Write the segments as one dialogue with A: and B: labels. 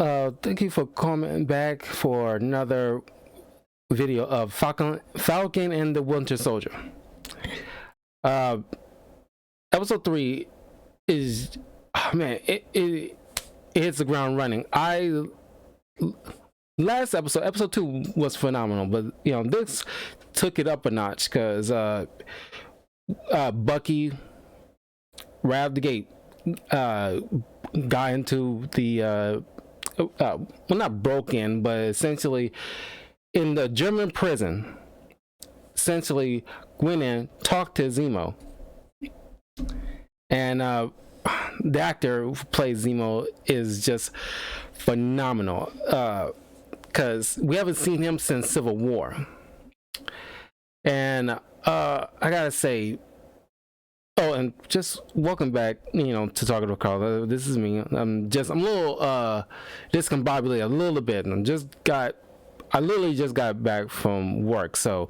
A: Thank you for coming back for another video of Falcon and the Winter Soldier. Uh, Episode 3 is, oh man, it hits the ground running. Last episode 2 was phenomenal, but you know this took it up a notch because Bucky right out the gate got into the well, not broken, but essentially in the German prison. Essentially, went in, talked to Zemo, and the actor who plays Zemo is just phenomenal. Because we haven't seen him since Civil War, and I gotta say, oh, and just welcome back, you know, to Talking to Carl. This is me. I'm a little discombobulated a little bit, and I literally just got back from work, so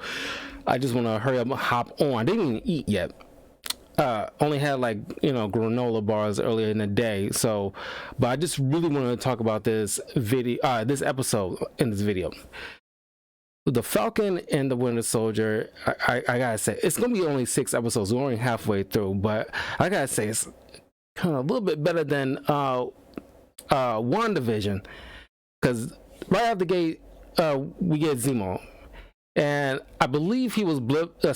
A: I just want to hurry up and hop on. I didn't even eat yet. Only had granola bars earlier in the day, so but I just really wanted to talk about this this episode in this video. The Falcon and the Winter Soldier, I gotta say, it's gonna be only 6 episodes. We're only halfway through, but I gotta say it's kind of a little bit better than WandaVision, because right out the gate we get Zemo. And I believe he was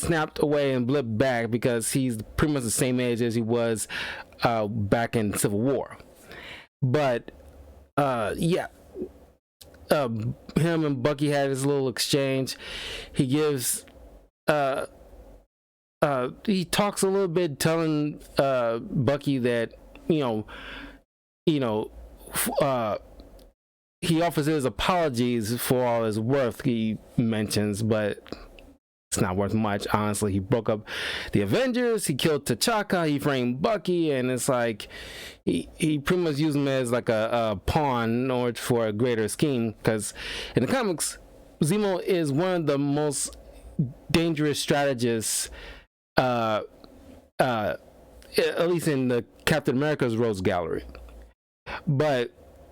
A: snapped away and blipped back because he's pretty much the same age as he was back in Civil War. But him and Bucky had his little exchange. He gives he talks a little bit, telling Bucky that he offers his apologies for all his worth, he mentions, but it's not worth much, honestly. He broke up the Avengers, he killed T'Chaka, he framed Bucky, and it's like he pretty much used him as like a pawn in order for a greater scheme, because in the comics, Zemo is one of the most dangerous strategists, at least in the Captain America's Rose Gallery. But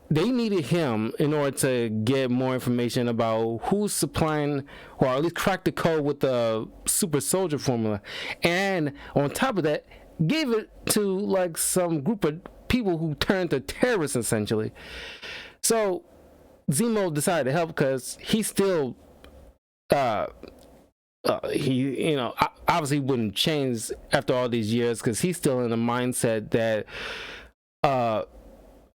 A: they needed him in order to get more information about who's supplying, or at least crack the code with the super soldier formula. And on top of that, gave it to like some group of people who turned to terrorists essentially. So Zemo decided to help because he still he obviously wouldn't change after all these years, because he's still in the mindset that I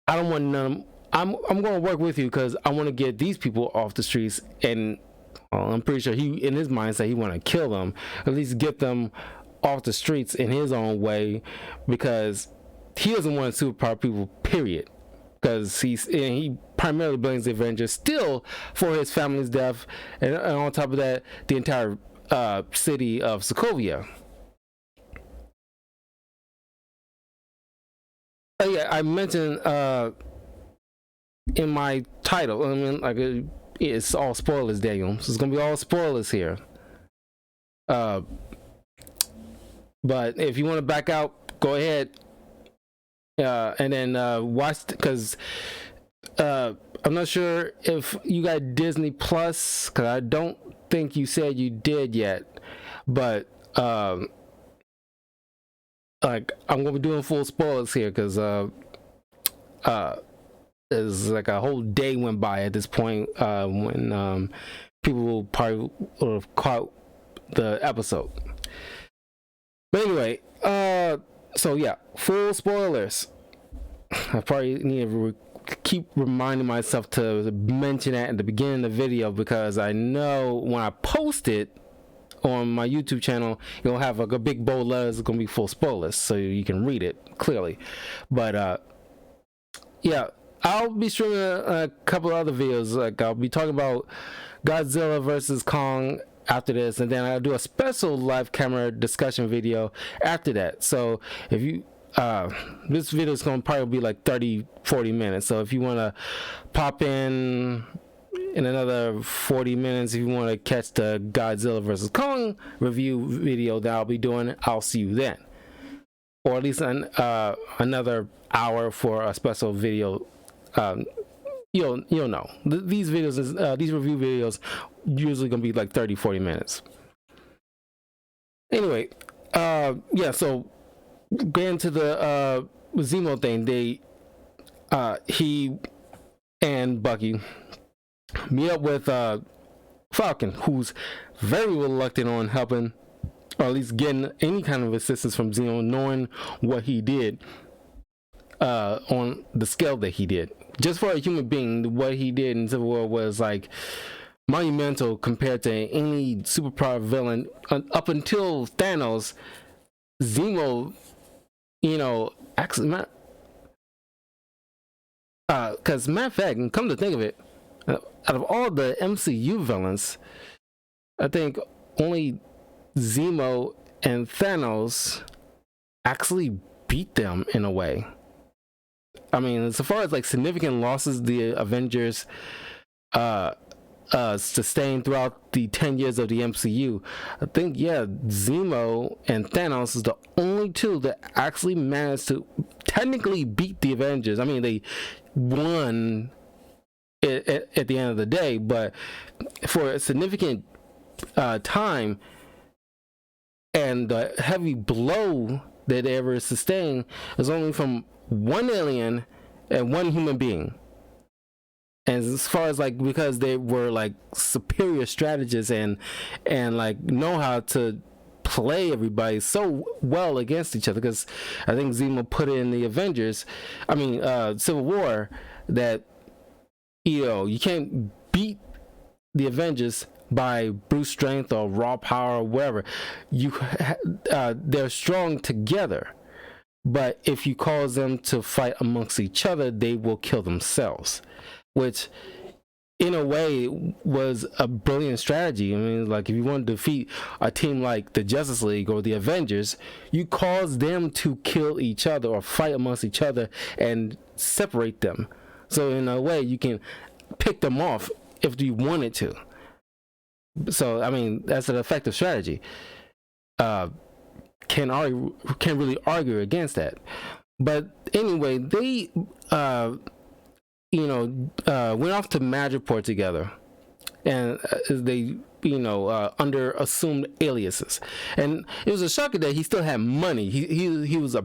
A: don't want none. I'm going to work with you because I want to get these people off the streets, and I'm pretty sure he, in his mindset, he want to kill them, at least get them off the streets in his own way, because he doesn't want superpower people, period. Because he primarily blames the Avengers still for his family's death, and on top of that, the entire city of Sokovia. Oh yeah, I mentioned in my title, I mean, like it's all spoilers, Daniel. So it's gonna be all spoilers here. But if you want to back out, go ahead. And then watch, because I'm not sure if you got Disney Plus, because I don't think you said you did yet. But like, I'm gonna be doing full spoilers here, because there's like a whole day went by at this point when people will probably would have caught the episode. But anyway, so yeah, full spoilers. I probably need to keep reminding myself to mention that at the beginning of the video, because I know when I post it on my YouTube channel, you'll have like a big bold letters. It's gonna be full spoilers, so you can read it clearly. But yeah, I'll be streaming a couple of other videos. Like, I'll be talking about Godzilla versus Kong after this, and then I'll do a special live camera discussion video after that. So if you this video is going to probably be like 30-40 minutes, so if you want to pop in another 40 minutes, if you want to catch the Godzilla versus Kong review video that I'll be doing, I'll see you then. Or at least another hour for a special video you'll know. These videos, these review videos, usually gonna be like 30-40 minutes. Anyway, yeah. So getting to the Zemo thing, he and Bucky meet up with Falcon, who's very reluctant on helping, or at least getting any kind of assistance from Zemo, knowing what he did on the scale that he did. Just for a human being, what he did in Civil War was like monumental compared to any superpower villain up until Thanos. Zemo, actually, because matter of fact, and come to think of it, out of all the MCU villains, I think only Zemo and Thanos actually beat them in a way. I mean, as far as like significant losses the Avengers sustained throughout the 10 years of the MCU, I think, yeah, Zemo and Thanos is the only two that actually managed to technically beat the Avengers. I mean, they won at the end of the day, but for a significant time, and the heavy blow that they ever sustained is only from one alien and one human being. And as far as like, because they were like superior strategists and like know how to play everybody so well against each other, because I think Zemo put in the Avengers, Civil War, that you can't beat the Avengers by brute strength or raw power or whatever. They're strong together, but if you cause them to fight amongst each other, they will kill themselves, which in a way was a brilliant strategy. I mean, like, if you want to defeat a team like the Justice League or the Avengers, you cause them to kill each other or fight amongst each other and separate them. So in a way, you can pick them off if you wanted to. So I mean, that's an effective strategy. Can't really argue against that. But anyway, they went off to Madripoor together, and they under assumed aliases, and it was a shocker that he still had money. He's a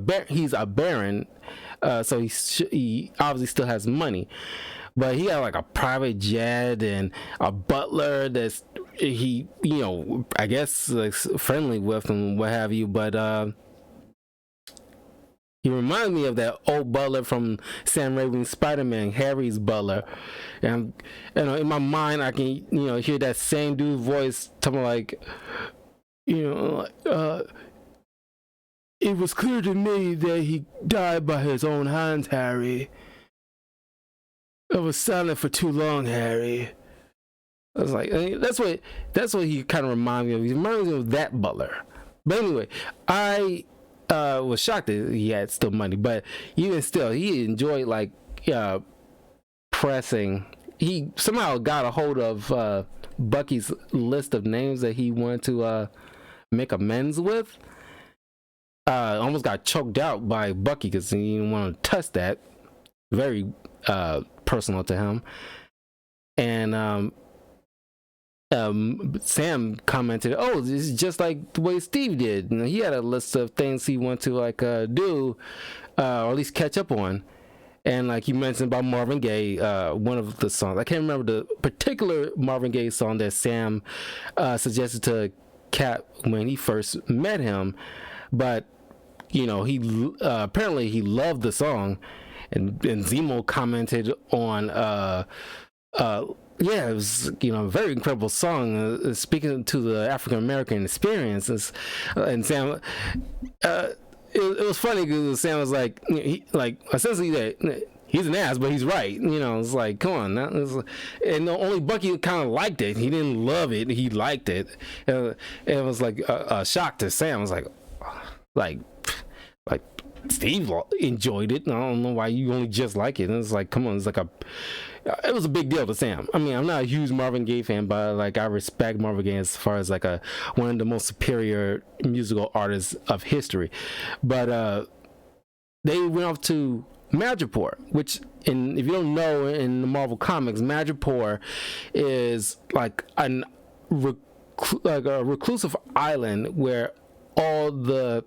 A: baron, so he obviously still has money, but he had like a private jet and a butler that's I guess like friendly with and what have you, but he reminds me of that old butler from Sam Raimi's Spider-Man, Harry's butler. And in my mind, I can hear that same dude's voice talking like, it was clear to me that he died by his own hands, Harry. I was silent for too long, Harry. I was like, that's what he kind of reminds me of. He reminds me of that butler. But anyway, I was shocked that he had still money, but even still, he enjoyed like pressing. He somehow got a hold of Bucky's list of names that he wanted to make amends with. Almost got choked out by Bucky because he didn't want to touch that. Very personal to him. And Sam commented, "Oh, this is just like the way Steve did. He had a list of things he wanted to like do, or at least catch up on." And like you mentioned about Marvin Gaye, one of the songs, I can't remember the particular Marvin Gaye song that Sam suggested to Cap when he first met him, but he apparently he loved the song, and Zemo commented on yeah, it was a very incredible song, speaking to the African American experiences. And Sam, it was funny because Sam was like, essentially that he's an ass, but he's right. It's like, come on, and only Bucky kind of liked it. He didn't love it, he liked it. And it was like a shock to Sam. It was like Steve enjoyed it. I don't know why you only just like it. And it's like, come on, it was a big deal to Sam. I mean, I'm not a huge Marvin Gaye fan, but like I respect Marvin Gaye as far as like one of the most superior musical artists of history. But they went off to Madripoor, which if you don't know, in the Marvel comics, Madripoor is like a reclusive island where all the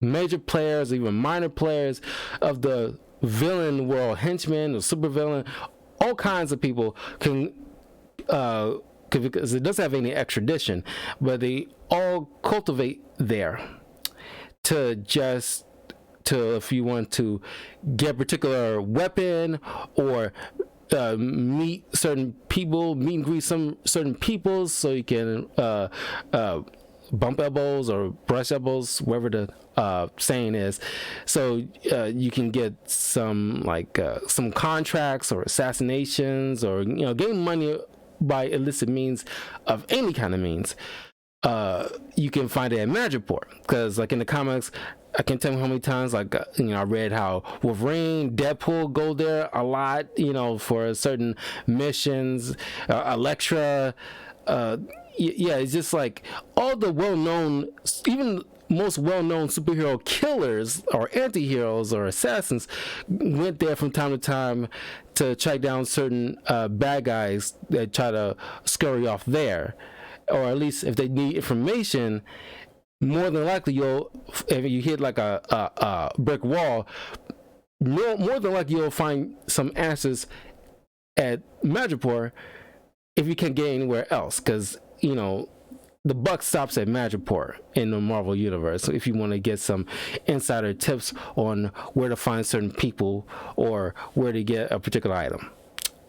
A: major players, even minor players of the villain world, henchmen or supervillain, all kinds of people can, because it doesn't have any extradition, but they all cultivate there if you want to get a particular weapon or meet certain people, meet and greet some certain people, so you can bump elbows or brush elbows, whatever the saying is. So you can get some contracts or assassinations, or gain money by illicit means of any kind of means. You can find it at Madripoor, because like in the comics, I can't tell you how many times I read how Wolverine, Deadpool go there a lot, for certain missions. Elektra, it's just like all the well-known, even most well-known superhero killers or anti-heroes or assassins went there from time to time to track down certain bad guys that try to scurry off there, or at least if they need information. More than likely, if you hit like a brick wall, more than likely you'll find some answers at Madripoor if you can't get anywhere else, because the buck stops at Madripoor in the Marvel universe. So if you want to get some insider tips on where to find certain people or where to get a particular item.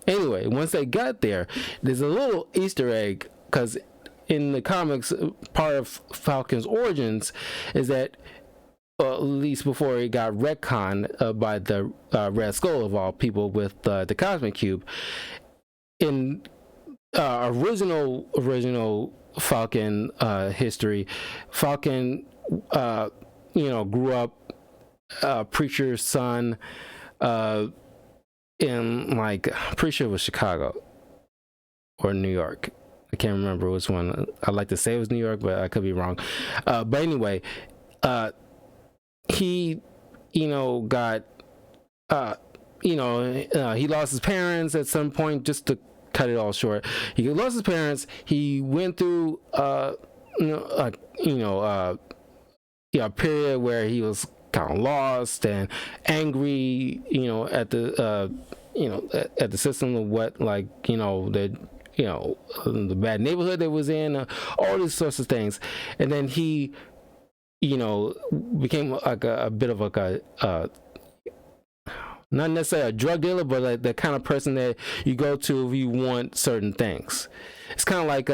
A: Anyway, once they got there, there's a little Easter egg, because in the comics, part of Falcon's origins is that, at least before he got retconned by the Red Skull of all people with the Cosmic Cube, in original Falcon history, Falcon grew up preacher's son in pretty sure it was Chicago or New York. I can't remember which one. I'd like to say it was New York, but I could be wrong. But anyway, he, got, he lost his parents at some point, just to cut it all short. He lost his parents. He went through, a period where he was kind of lost and angry, at the, at the system of what, the bad neighborhood they was in, all these sorts of things. And then he, became like a bit of not necessarily a drug dealer, but like the kind of person that you go to if you want certain things. It's kind of like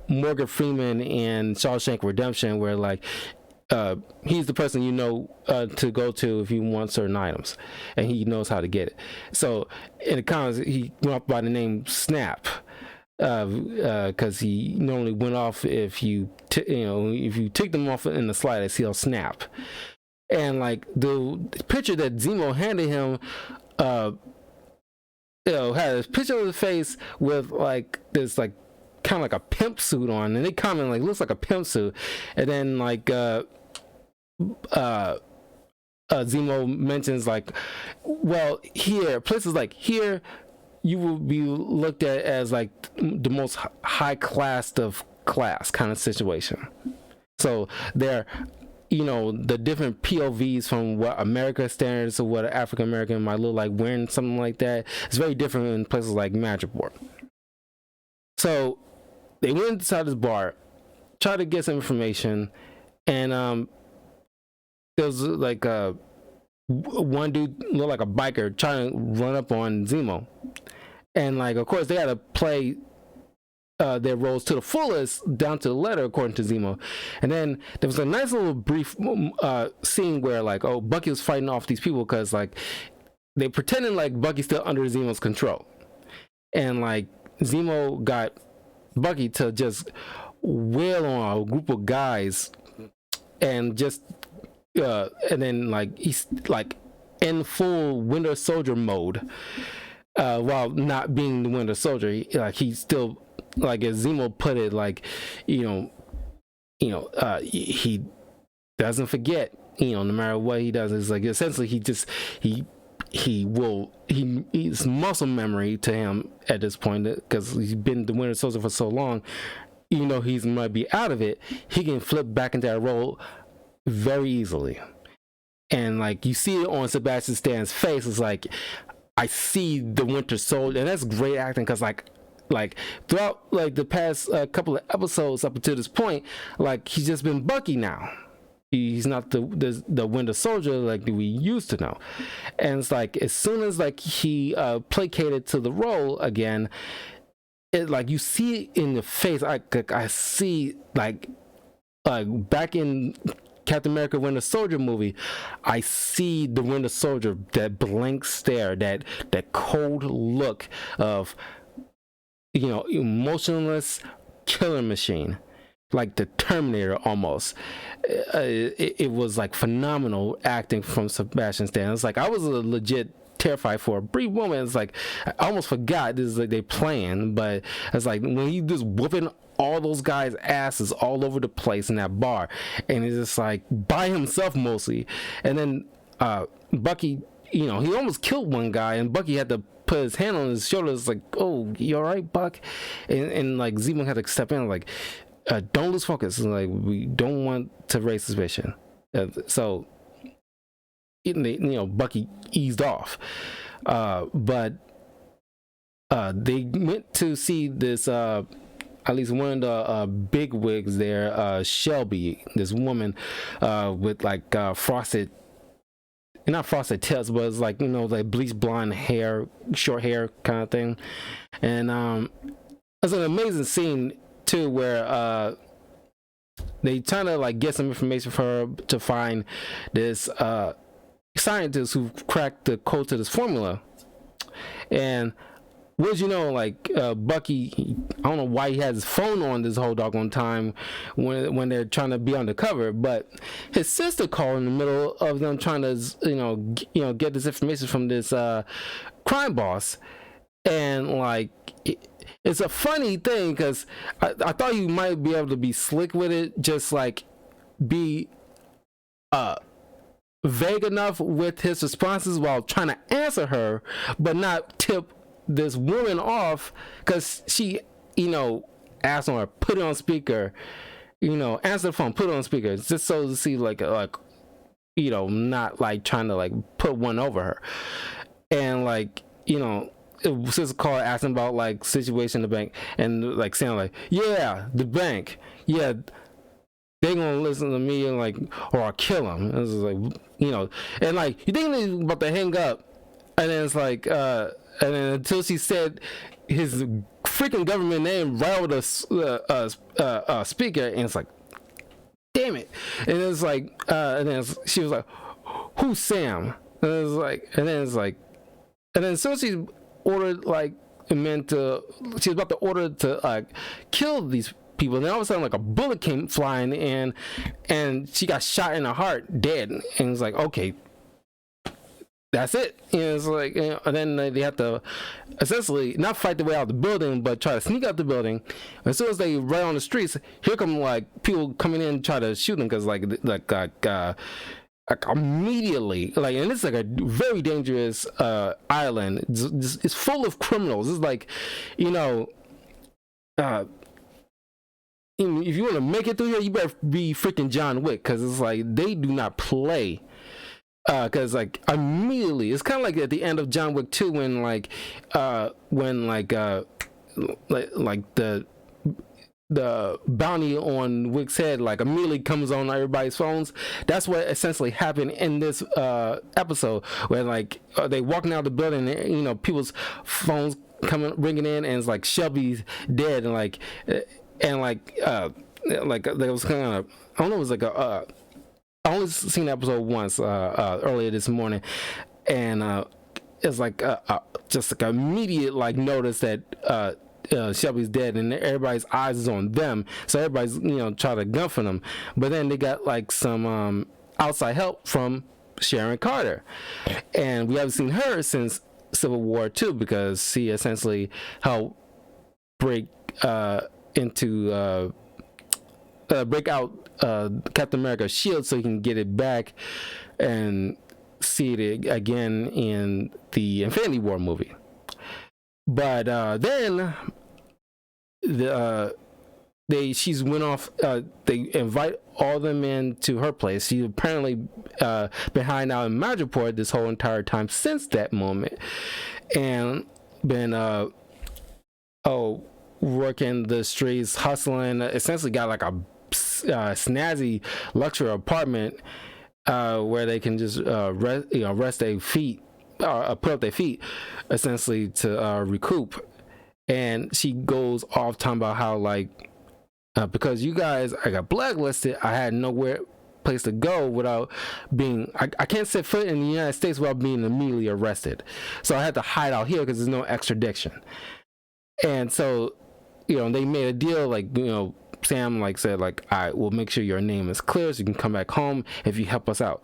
A: Morgan Freeman in Shawshank Redemption, where he's the person to go to if you want certain items, and he knows how to get it. So in the comics, he went up by the name Snap, because he normally went off if you ticked him off in the slightest, he'll snap. And the picture that Zemo handed him, had a picture of his face with this kind of like a pimp suit on, and they comment looks like a pimp suit, and then Zemo mentions places like here you will be looked at as the most high class of class kind of situation. So they're the different POVs from what America standards to what an African American might look like wearing something like that. It's very different in places like Madripoor. So they went inside this bar, tried to get some information, and there was one dude looked like a biker trying to run up on Zemo, and of course they had to play their roles to the fullest, down to the letter, according to Zemo. And then there was a nice little brief scene where Bucky was fighting off these people, because they pretending Bucky's still under Zemo's control, and Zemo got Bucky to just wail on a group of guys, and just and then he's in full Winter Soldier mode, while not being the Winter Soldier. He's still, as Zemo put it, he doesn't forget, no matter what he does. It's essentially he he's muscle memory to him at this point, because he's been the Winter Soldier for so long. Even though he's might be out of it, he can flip back into that role very easily. And like you see it on Sebastian Stan's face, it's like, I see the Winter Soldier, and that's great acting, because like throughout like the past couple of episodes up until this point, like he's just been Bucky now. He's not the Winter Soldier like we used to know. And it's like, as soon as like he placated to the role again, it like you see it in the face. I see like back in Captain America Winter Soldier movie, I see the Winter Soldier, that blank stare, that cold look of, you know, emotionless killer machine, like the Terminator almost. It was like phenomenal acting from Sebastian Stan. It's like I was legit terrified for a brief moment. It's like I almost forgot this is like they playing, but it's like when he just whooping all those guys' asses all over the place in that bar, and he's just like by himself mostly. And then Bucky, you know, he almost killed one guy, and Bucky had to put his hand on his shoulder. It's like, oh, you all right, Buck? And like Zemo had to step in, like, don't lose focus. Like, we don't want to raise suspicion. So, you know, Bucky eased off. But they went to see this, at least one of the big wigs there, Shelby, this woman with like frosted, not frosted tips, but it's like, you know, like bleached blonde hair, short hair kind of thing. And it's an amazing scene too, where they trying to like get some information for her to find this scientist who cracked the code to this formula. And what you know, like Bucky, I don't know why he has his phone on this whole doggone time when they're trying to be undercover, but his sister called in the middle of them trying to you know get this information from this crime boss. And like it's a funny thing, because I thought you might be able to be slick with it, just like be vague enough with his responses while trying to answer her, but not tip this woman off, because she, you know, asked her, put it on speaker, you know, answer the phone, put it on speaker, just so to see like you know, not like trying to like put one over her. And like, you know, sister called asking about like situation in the bank, and like saying like, yeah, the bank, yeah, they gonna listen to me, and like, or I'll kill them. It was like, you know, and like you think they're about to hang up, and then it's like and then until she said his freaking government name right over the speaker, and it's like, damn it. And it's like and then she was like, who's Sam? And it was like, and then it's like, and then so she ordered like meant to, she was about to order to like kill these people, and then all of a sudden like a bullet came flying in, and she got shot in the heart, dead. And it's like, okay, that's it. And it's like, you know, and then they have to essentially not fight their way out of the building, but try to sneak out the building. As soon as they right on the streets, here come like people coming in try to shoot them, because like immediately, like, and it's like a very dangerous island. It's full of criminals. It's like, you know, if you want to make it through here, you better be freaking John Wick, because it's like they do not play. Because like immediately, it's kind of like at the end of John Wick 2 when like the bounty on Wick's head like immediately comes on everybody's phones. That's what essentially happened in this episode, where like they walking out the building, and, you know, people's phones coming ringing in, and it's like Shelby's dead, and like there was kind of, I don't know, it was like a I only seen the episode once earlier this morning, and it's like just like immediate like notice that Shelby's dead, and everybody's eyes is on them, so everybody's, you know, trying to gun for them. But then they got like some outside help from Sharon Carter, and we haven't seen her since Civil War 2, because she essentially helped break out Captain America's shield so he can get it back. And see it again in the Infinity War movie. But then she's went off. They invite all them in to her place. She's apparently been hiding out in Madripoor this whole entire time since that moment, and been working the streets, hustling. Essentially, got like a snazzy luxury apartment where they can just rest their feet, put up their feet, essentially to recoup. And she goes off talking about how like because you guys, I got blacklisted, I had nowhere place to go without being I can't set foot in the United States without being immediately arrested, so I had to hide out here because there's no extradition. And so they made a deal, like Sam like said like, all right, we'll make sure your name is clear so you can come back home if you help us out.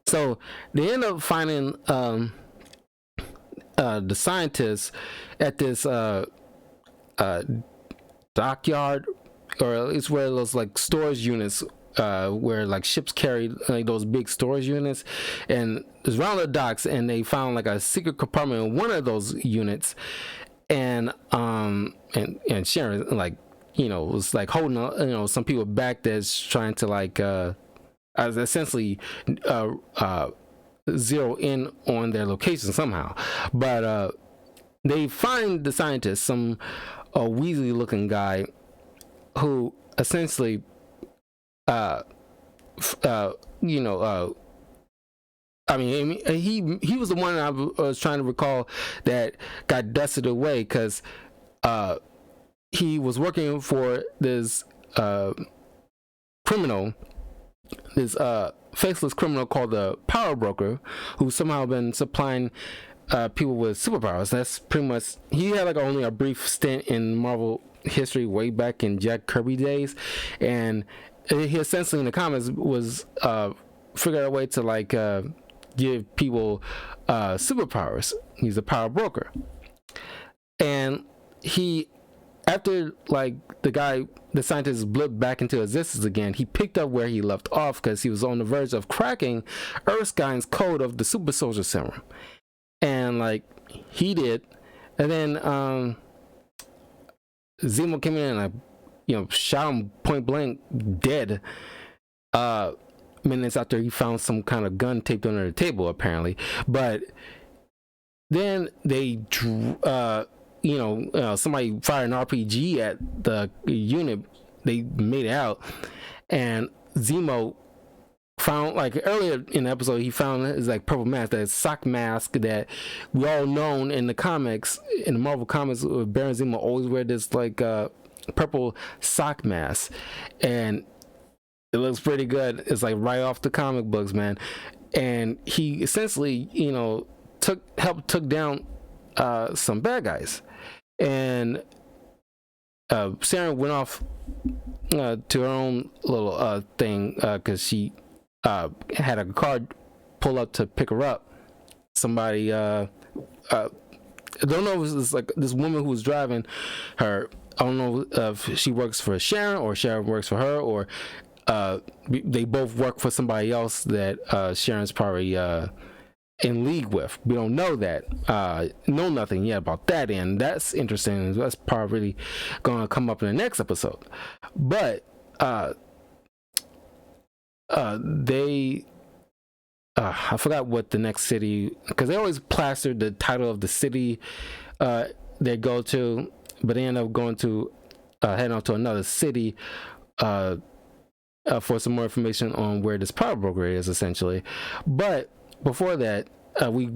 A: So they end up finding the scientists at this dockyard, or at least where those like storage units where like ships carry like those big storage units, and it's around the docks, and they found like a secret compartment in one of those units, and Sharon like was like holding some people back that's trying to like essentially zero in on their location somehow. But they find the scientist, some Weasley looking guy, who essentially I mean, he was the one I was trying to recall that got dusted away because he was working for this criminal, this faceless criminal called the Power Broker, who's somehow been supplying people with superpowers. That's pretty much, he had like only a brief stint in Marvel history way back in Jack Kirby days, and he essentially in the comics was figured out a way to like give people superpowers. He's a power broker, and he, after like the scientist blipped back into existence again, he picked up where he left off because he was on the verge of cracking Erskine's code of the super soldier serum, and like he did, and then Zemo came in and shot him point blank dead minutes after he found some kind of gun taped under the table apparently. But then they somebody fired an RPG at the unit. They made it out, and Zemo found, like earlier in the episode, he found his like purple mask, that sock mask that we all known in the comics, in the Marvel comics. Baron Zemo always wear this like purple sock mask, and it looks pretty good. It's like right off the comic books, man. And he essentially took down some bad guys, and Sarah went off to her own little thing because she had a car pull up to pick her up. Somebody I don't know if it's like this woman who was driving her. I don't know if she works for Sharon or Sharon works for her, or they both work for somebody else that Sharon's probably in league with. We don't know that. Know nothing yet about that, and that's interesting. That's probably going to come up in the next episode. But they I forgot what the next city, because they always plastered the title of the city they go to, but they end up going to heading off to another city for some more information on where this power broker is, essentially. But before that, we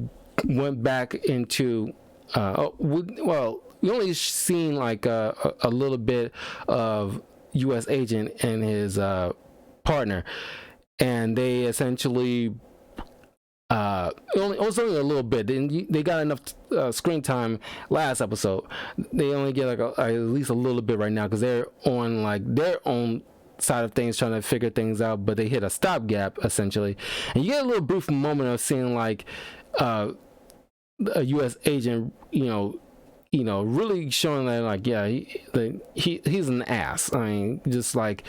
A: went back into we only seen like a little bit of U.S. agent and his partner, and they essentially only a little bit. They got enough screen time last episode. They only get like at least a little bit right now because they're on like their own side of things trying to figure things out, but they hit a stopgap essentially, and you get a little brief moment of seeing like a U.S. agent, really showing that like, yeah, he's an ass. I mean, just like,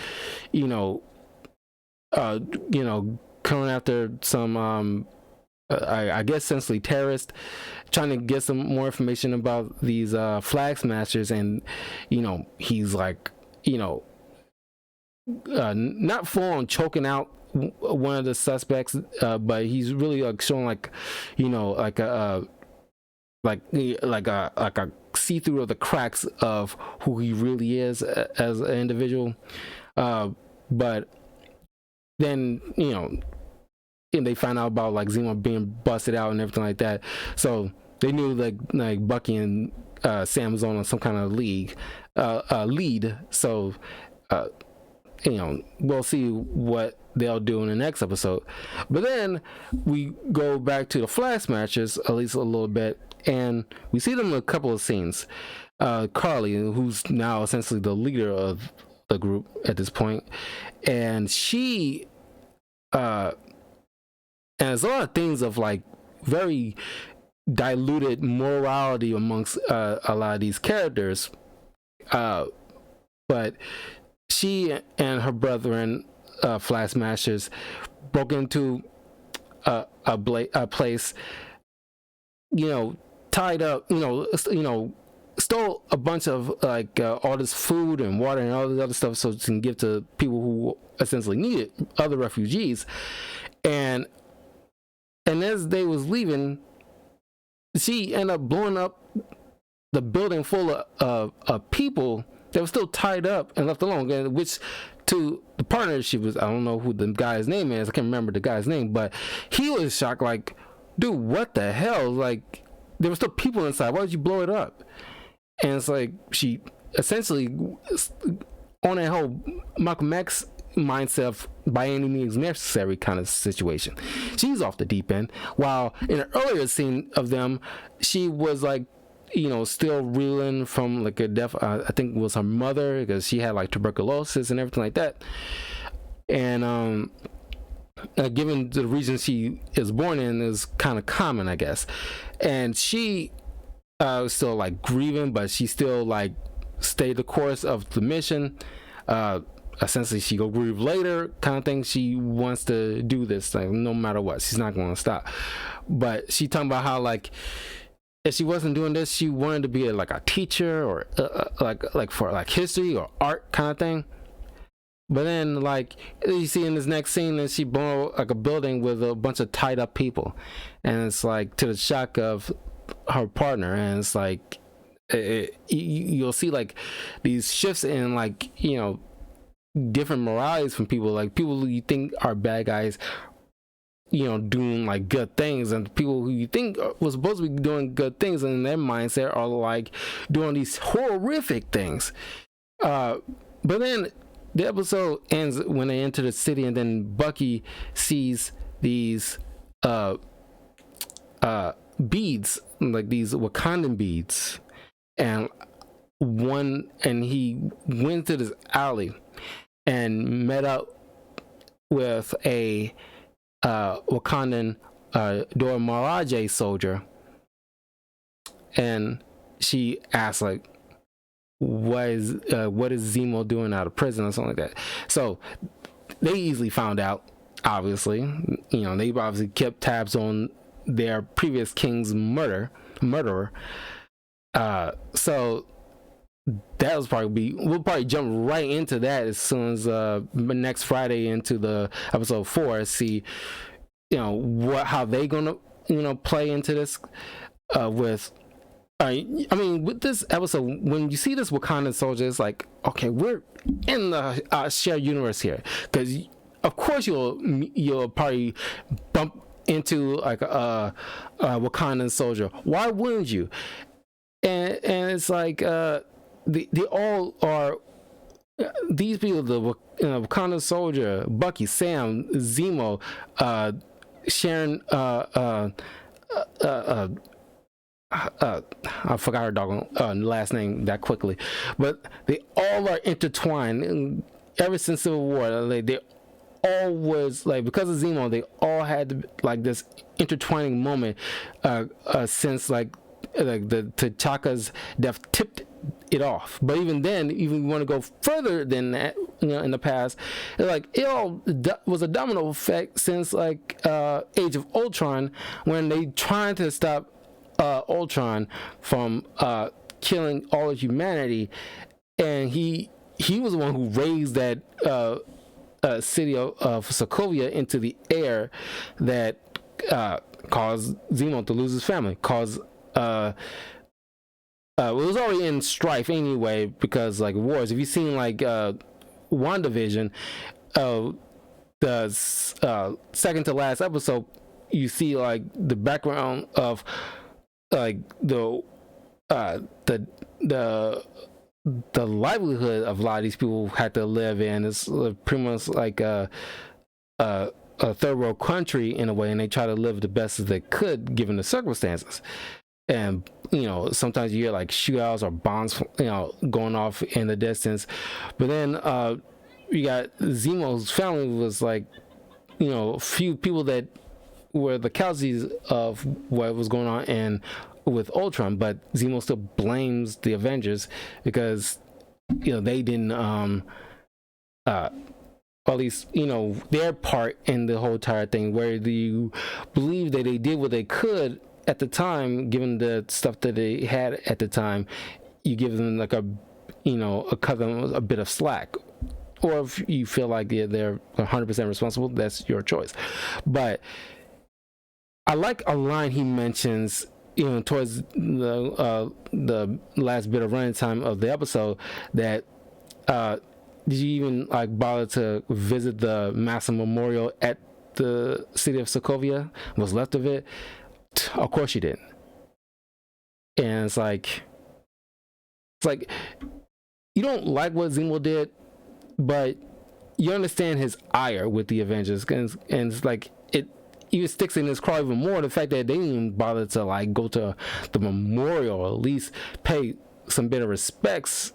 A: coming after some I guess essentially terrorists, trying to get some more information about these flag smashers. And he's like, not full on choking out one of the suspects, but he's really showing like a see through of the cracks of who he really is as an individual. But then and they find out about like Zemo being busted out and everything like that. So they knew like Bucky and Sam was on some kind of lead. So we'll see what they'll do in the next episode. But then we go back to the Flag Smashers at least a little bit, and we see them in a couple of scenes. Carly, who's now essentially the leader of the group at this point, and she and there's a lot of things of like very diluted morality amongst a lot of these characters, but she and her brethren, Flag Smashers, broke into a place, tied up, stole a bunch of like all this food and water and all this other stuff so it can give to people who essentially need it, other refugees. And as they was leaving, she ended up blowing up the building full of people that were still tied up and left alone, which to the partner she was, I don't know who the guy's name is, I can't remember the guy's name, but he was shocked, like, dude, what the hell? Like, there were still people inside, why did you blow it up? And it's like, she essentially on that whole Malcolm X mindset of by any means necessary kind of situation. She's off the deep end, while in an earlier scene of them, she was like, still reeling from like a death, I think it was her mother, because she had like tuberculosis and everything like that. And given the region she is born in is kind of common, I guess. And she was still like grieving, but she still like stayed the course of the mission. Essentially, she go grieve later kind of thing. She wants to do this thing no matter what. She's not going to stop. But she talking about how like if she wasn't doing this, she wanted to be like a teacher or like for like history or art kind of thing. But then like you see in this next scene that she blew like a building with a bunch of tied up people, and it's like to the shock of her partner, and it's like you'll see like these shifts in like different moralities from people, like people who you think are bad guys doing like good things, and people who you think was supposed to be doing good things and in their mindset are like doing these horrific things. But then the episode ends when they enter the city, and then Bucky sees these beads, like these Wakandan beads, and he went to this alley and met up with a Wakandan Dora Milaje soldier, and she asked like, what is Zemo doing out of prison or something like that. So they easily found out, obviously. They obviously kept tabs on their previous king's murderer. So that was we'll probably jump right into that as soon as next Friday into the episode 4, see how they gonna play into this with with this episode. When you see this Wakandan soldier, it's like, okay, we're in the shared universe here, because of course you'll probably bump into like a Wakandan soldier. Why wouldn't you? And it's like they all are these people, the Wakandan soldier, Bucky, Sam, Zemo, Sharon, I forgot her doggone last name that quickly, but they all are intertwined. And ever since Civil War, they all was like, because of Zemo, they all had like this intertwining moment since like the T'Chaka's death tipped it off. But even then, even want to go further than that, in the past. It's like it all was a domino effect since like Age of Ultron, when they trying to stop Ultron from killing all of humanity, and he was the one who raised that city of Sokovia into the air that caused Zemo to lose his family, caused it was already in strife anyway because like wars. If you've seen like WandaVision, the second to last episode, you see like the background of like the livelihood of a lot of these people had to live in. It's pretty much like a third world country in a way, and they try to live the best as they could given the circumstances. And sometimes you hear like shootouts or bombs going off in the distance, but then you got Zemo's family was like a few people that were the casualties of what was going on and with Ultron, but Zemo still blames the Avengers because they didn't at least their part in the whole entire thing, where do you believe that they did what they could at the time, given the stuff that they had at the time. You give them like cut them a bit of slack, or if you feel like they're 100% responsible, that's your choice. But I like a line he mentions towards the last bit of running time of the episode, that did you even like bother to visit the massive memorial at the city of Sokovia? What's left of it? Of course you didn't. And it's like you don't like what Zemo did, but you understand his ire with the Avengers, and it's like it even sticks in his craw even more, the fact that they didn't even bother to like go to the memorial or at least pay some bit of respects.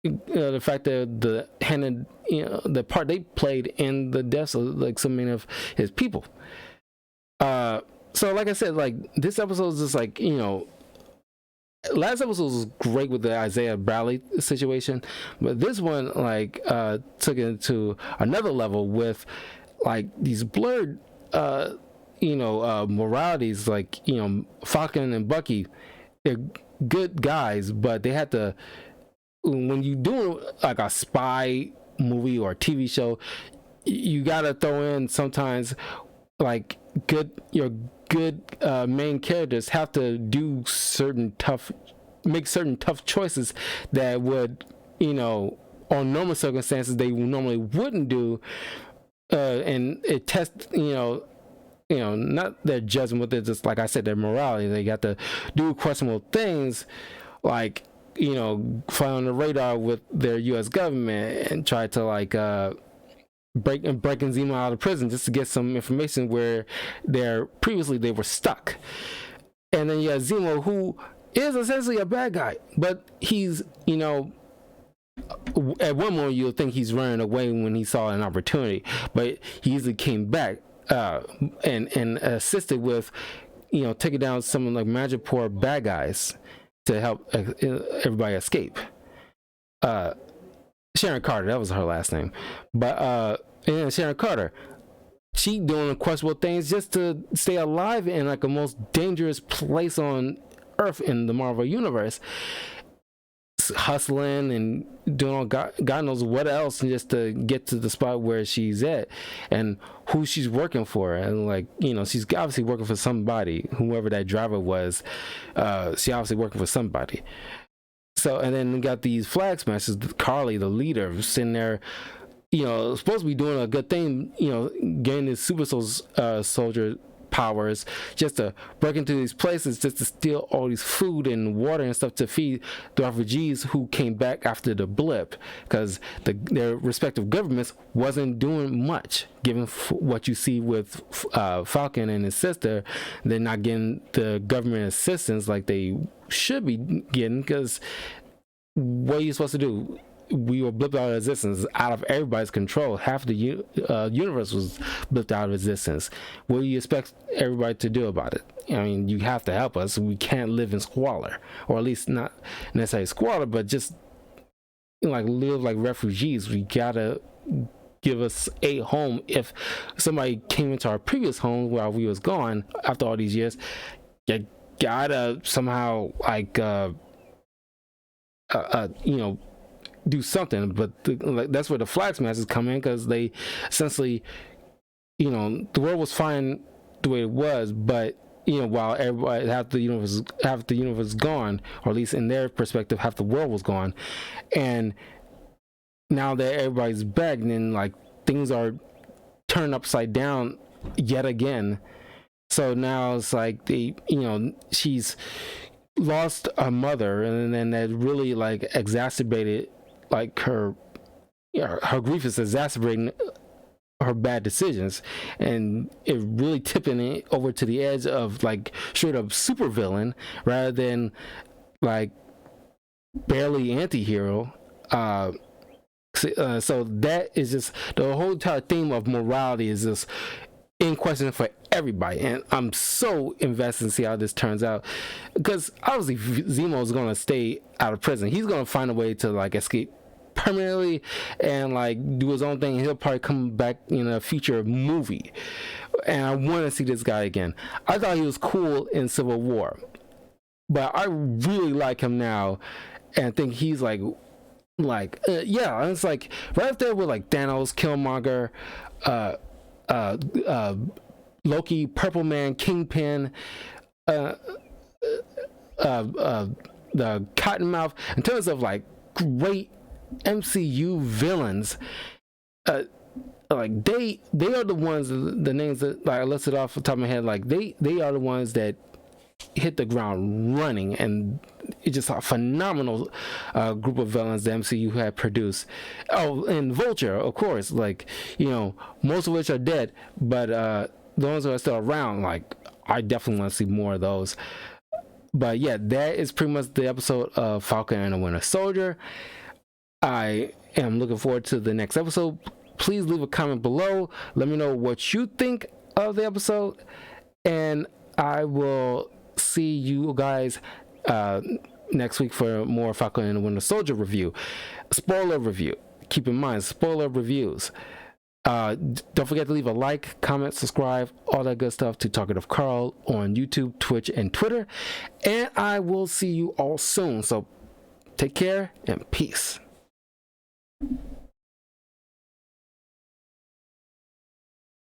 A: The fact that the part they played in the deaths of like so many of his people. So like I said, like this episode is just like last episode was great with the Isaiah Bradley situation, but this one like took it to another level with like these blurred moralities. Like Falcon and Bucky, they're good guys, but they had to, when you do like a spy movie or TV show, you gotta throw in sometimes like your good main characters have to do make certain tough choices that would on normal circumstances they normally wouldn't do, and it tests not their judgment, but just like I said, their morality. They got to do questionable things, like fly on the radar with their U.S. government and try to like breaking Zemo out of prison just to get some information where previously they were stuck. And then you have Zemo, who is essentially a bad guy, but he's at one moment you'll think he's running away when he saw an opportunity, but he easily came back and assisted with taking down some like Madripoor bad guys to help everybody escape. Sharon Carter, that was her last name, but Sharon Carter, she doing questionable things just to stay alive in like the most dangerous place on Earth in the Marvel universe, hustling and doing all God knows what else just to get to the spot where she's at and who she's working for. And like she's obviously working for somebody, whoever that driver was. She obviously working for somebody. So, and then we got these flag smashers, Carly, the leader, sitting there, supposed to be doing a good thing, getting his super soldier powers just to break into these places, just to steal all these food and water and stuff to feed the refugees who came back after the blip, because their respective governments wasn't doing much. Given what you see with Falcon and his sister, they're not getting the government assistance like they should be getting, because what are you supposed to do? We were blipped out of existence, out of everybody's control. Half the universe was blipped out of existence. What do you expect everybody to do about it? I mean, you have to help us. We can't live in squalor, or at least not necessarily squalor, but just like live like refugees. We gotta give us a home. If somebody came into our previous home while we was gone after all these years, you gotta somehow like you know, do something. But like, that's where the Flag Smashers come in, because they essentially, you know, the world was fine the way it was, but you know, while everybody, half the universe is gone, or at least in their perspective, half the world was gone, and now that everybody's back, then like things are turned upside down yet again. So now it's like she's lost her mother, and then that really like exacerbated like her grief is exacerbating her bad decisions, and it really tipping it over to the edge of like straight up supervillain rather than like barely anti-hero. So that is just the whole entire theme of morality is just in question for everybody, and I'm so invested in see how this turns out, because obviously Zemo is going to stay out of prison. He's going to find a way to like escape permanently and like do his own thing. He'll probably come back in a future movie, and I want to see this guy again. I thought he was cool in Civil War, but I really like him now, and I think he's yeah, it's like right up there with like Thanos, Killmonger, Loki, Purple Man, Kingpin, the Cottonmouth. In terms of like great MCU villains, like they are the ones, the names that like I listed off the top of my head, like they are the ones that hit the ground running, and it's just a phenomenal group of villains the MCU had produced. Oh, and Vulture, of course, like, you know, most of which are dead, but the ones that are still around, like, I definitely want to see more of those. But yeah, that is pretty much the episode of Falcon and the Winter Soldier. I am looking forward to the next episode. Please leave a comment below. Let me know what you think of the episode, and I will see you guys next week for more Falcon and the Winter Soldier review. Spoiler review. Keep in mind, spoiler reviews. Don't forget to leave a like, comment, subscribe, all that good stuff to Talkative Carl on YouTube, Twitch, and Twitter. And I will see you all soon. So take care and peace.